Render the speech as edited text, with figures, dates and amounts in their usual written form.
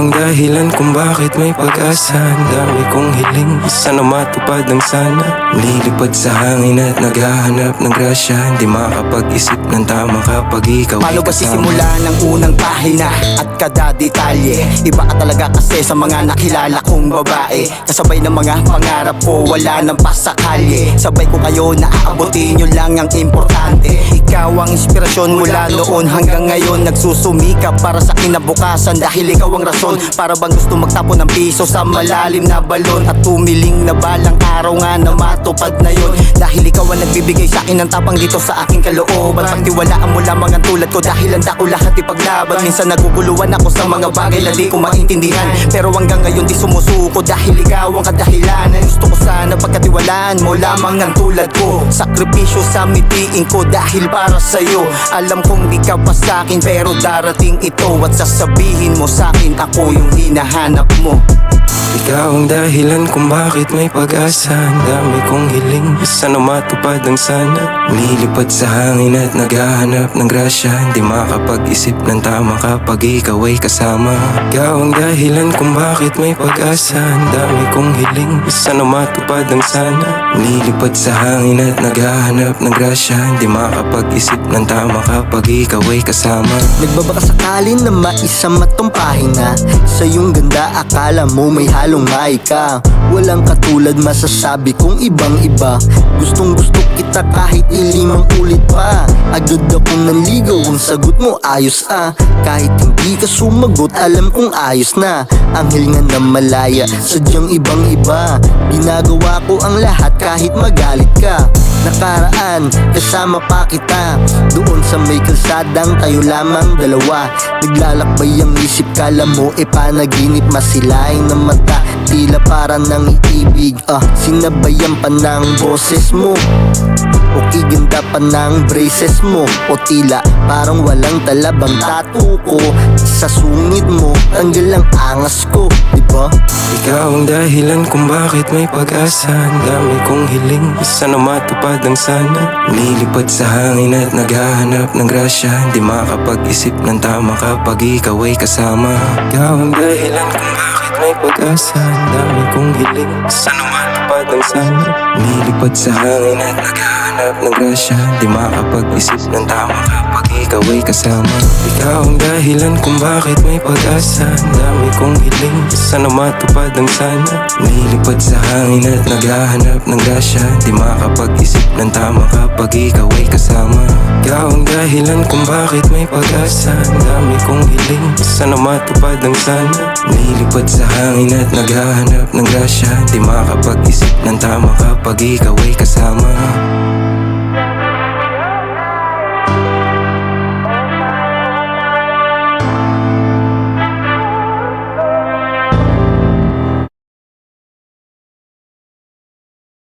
Ikaw ang dahilan kung bakit may pag-asa. Ang dami kong hiling, sana matupad ang sana. Lilipad sa hangin at naghahanap ng grasya. Hindi makapag-isip ng tama kapag ikaw ay Paano ba kasama. sisimulan ang unang pahina at kada detalye? Iba ka talaga kasi sa mga nakilala kong babae. Kasabay ng mga pangarap ko, wala nang pasakalye. Sabay ko kayo na aabutin nyo lang ang importante. Ikaw ang inspirasyon mula noon hanggang ngayon. Nagsusumikap para sa kinabukasan dahil ikaw ang rason. Para bang gusto magtapon ng piso sa malalim na balon. At tumiling na balang araw nga na matupad na yon. Dahil ikaw ang nagbibigay sa akin ng tapang dito sa aking kalooban. Pagtiwalaan mo lamang ang tulad ko dahil handa ko lahat ipaglaban. Minsan naguguluhan ako sa mga bagay na di ko maintindihan, pero hanggang ngayon di sumusuko dahil ikaw ang kadahilanan. Gusto ko sana pagkatiwalaan mo lamang ang tulad ko. Sakripisyo sa mitiin ko dahil para sa'yo. Alam kong di ka pa sa'kin pero darating ito. At sasabihin mo sa'kin ako yung hinahanap mo. Ikaw ang dahilan kung bakit may pag-asa. Ang dami kong hiling, sana matupad ang sana. Lilipad sa hangin at naghahanap ng grasya. Hindi makapag-isip ng tama kapag ikaw ay kasama. Ikaw ang dahilan kung bakit may pag-asa. Ang dami kong hiling, sana matupad ang sana. Lilipad sa hangin at naghahanap ng grasya. Hindi makapag-isip ng tama kapag ikaw ay kasama. Nagbabaka sakali na maisama tong pahina. Sa iyong ganda akala mo may halong maika. Walang katulad masasabi kong ibang iba. Gustong gusto kita kahit ilimang ulit pa. Agad akong nanligaw, ang sagot mo ayos Kahit hindi ka sumagot alam kong ayos na. Anghel nga na malaya, sadyang ibang iba. Ginagawa ko ang lahat kahit magalit ka. Nakaraan, kasama pa kita. Doon sa may kalsadang tayo lamang dalawa. Naglalakbay ang isip, kala mo panaginip. Masilaing ng mata, tila para ng iibig. Sinabayan pa ng boses mo, o kiganda pa ng braces mo. O tila parang walang talabang tattoo ko. Sa sungit mo, tanggal ang angas ko, diba? Ikaw ang dahilan kung bakit may pag-asa. Ang dami kong hiling, sana matupad ang sana. Lilipad sa hangin at naghahanap ng grasya. Hindi makapag-isip ng tama kapag ikaw ay kasama. Ikaw ang dahilan kung bakit may pag-asa. Ang dami kong hiling, sana matupad ang sana. Lilipad sa hangin at naghahanap ng grasya. Hindi makapag-isip ng tama kapag ikaw ay kasama. Ikaw ang dahilan kung bakit may pag-asa. Ang dami kong hiling, sana matupad ang sana. Lilipad sa hangin at naghahanap ng grasya. Di makapag-isip ng tama kapag ikaw ay kasama. Ikaw ang dahilan kung bakit may pag-asa. Ang dami kong hiling, sana matupad ang sana. Lilipad sa hangin at naghahanap ng grasya. Di makapag-isip ng tama kapag ikaw ay kasama.